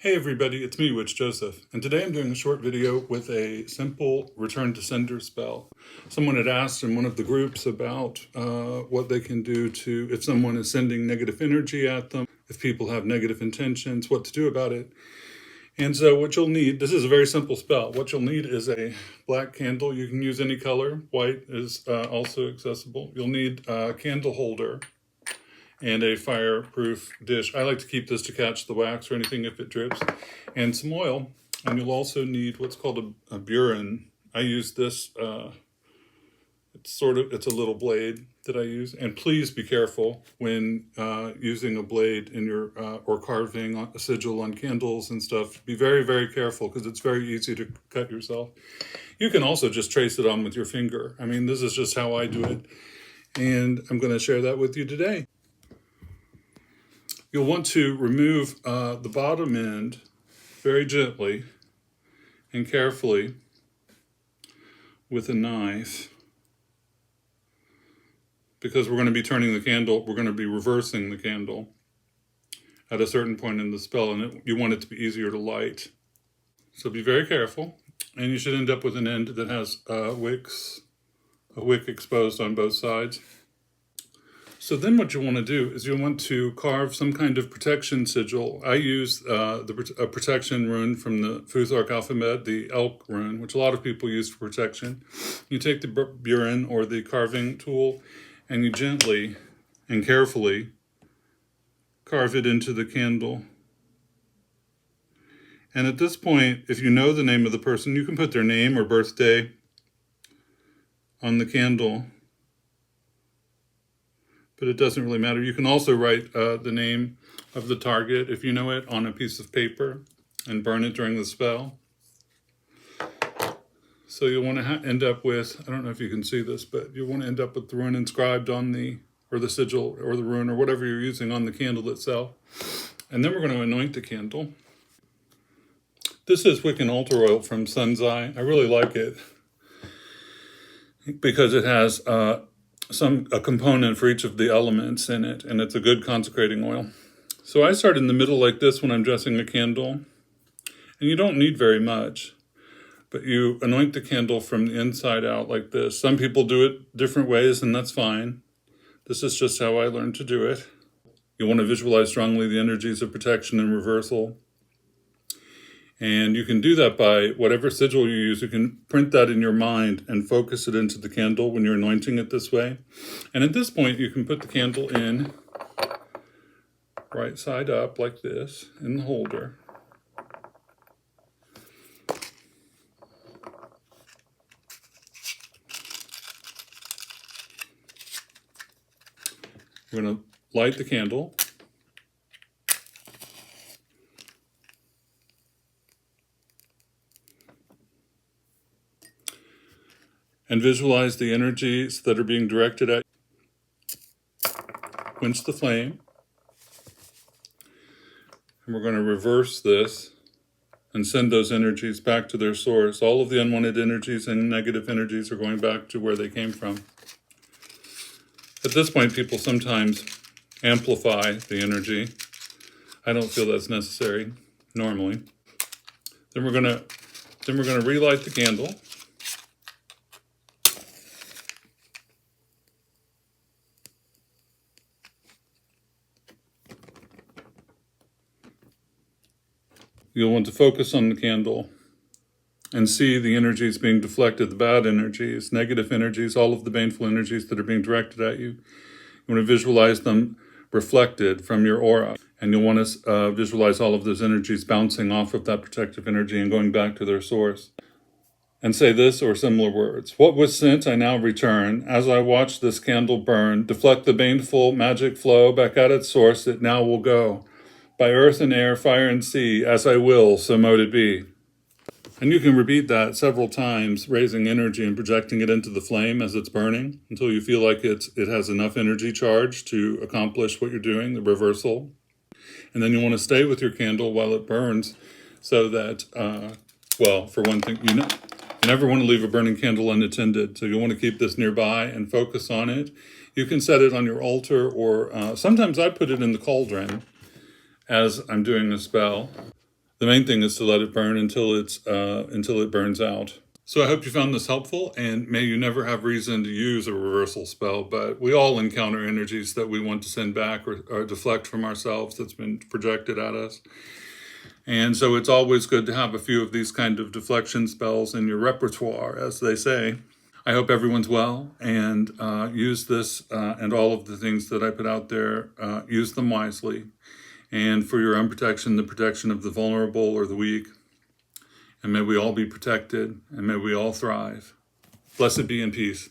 Hey everybody, it's me, Witch Joseph, and today I'm doing a short video with a simple return to sender spell. Someone had asked in one of the groups about what they can do to, if someone is sending negative energy at them, if people have negative intentions, what to do about it. And so what you'll need, this is a very simple spell, what you'll need is a black candle. You can use any color, white is also accessible. You'll need a candle holder and a fireproof dish. I like to keep this to catch the wax or anything if it drips, and some oil. And you'll also need what's called a burin. I use this, it's a little blade that I use. And please be careful when using a blade in your, or carving a sigil on candles and stuff. Be very, very careful because it's very easy to cut yourself. You can also just trace it on with your finger. I mean, this is just how I do it. And I'm going to share that with you today. You'll want to remove the bottom end very gently and carefully with a knife, because we're going to be turning the candle, we're going to be reversing the candle at a certain point in the spell, and you want it to be easier to light. So be very careful, and you should end up with an end that has a wick exposed on both sides. So then what you want to do is you want to carve some kind of protection sigil. I use a protection rune from the Futhark alphabet, the elk rune, which a lot of people use for protection. You take the burin or the carving tool and you gently and carefully carve it into the candle. And at this point, if you know the name of the person, you can put their name or birthday on the candle. But it doesn't really matter. You can also write the name of the target, if you know it, on a piece of paper and burn it during the spell. So you'll want to end up with, I don't know if you can see this, but you want to end up with the rune inscribed on the sigil or the rune or whatever you're using on the candle itself. And then we're going to anoint the candle. This is Wiccan altar oil from Sun's Eye. I really like it because it has a component for each of the elements in it, and it's a good consecrating oil. So I start in the middle like this when I'm dressing a candle, and you don't need very much, but you anoint the candle from the inside out like this. Some people do it different ways, and that's fine. This is just how I learned to do it. You want to visualize strongly the energies of protection and reversal. And you can do that by whatever sigil you use. You can print that in your mind and focus it into the candle when you're anointing it this way. And at this point, you can put the candle in right side up like this in the holder. We're going to light the candle. And visualize the energies that are being directed at you. Quench the flame. And we're going to reverse this and send those energies back to their source. All of the unwanted energies and negative energies are going back to where they came from. At this point, people sometimes amplify the energy. I don't feel that's necessary normally. Then we're going to relight the candle. You'll want to focus on the candle and see the energies being deflected, the bad energies, negative energies, all of the baneful energies that are being directed at you. You want to visualize them reflected from your aura. And you'll want to visualize all of those energies bouncing off of that protective energy and going back to their source. And say this or similar words. What was sent, I now return. As I watch this candle burn, deflect the baneful magic flow back at its source, it now will go. By earth and air, fire and sea, as I will, so mote it be. And you can repeat that several times, raising energy and projecting it into the flame as it's burning until you feel like it has enough energy charge to accomplish what you're doing, the reversal. And then you want to stay with your candle while it burns so that, well, for one thing, you never want to leave a burning candle unattended. So you want to keep this nearby and focus on it. You can set it on your altar, or sometimes I put it in the cauldron as I'm doing a spell. The main thing is to let it burn until it burns out. So I hope you found this helpful, and may you never have reason to use a reversal spell, but we all encounter energies that we want to send back or deflect from ourselves that's been projected at us. And so it's always good to have a few of these kind of deflection spells in your repertoire, as they say. I hope everyone's well, and use this and all of the things that I put out there, use them wisely. And for your own protection, the protection of the vulnerable or the weak. And may we all be protected, and may we all thrive. Blessed be in peace.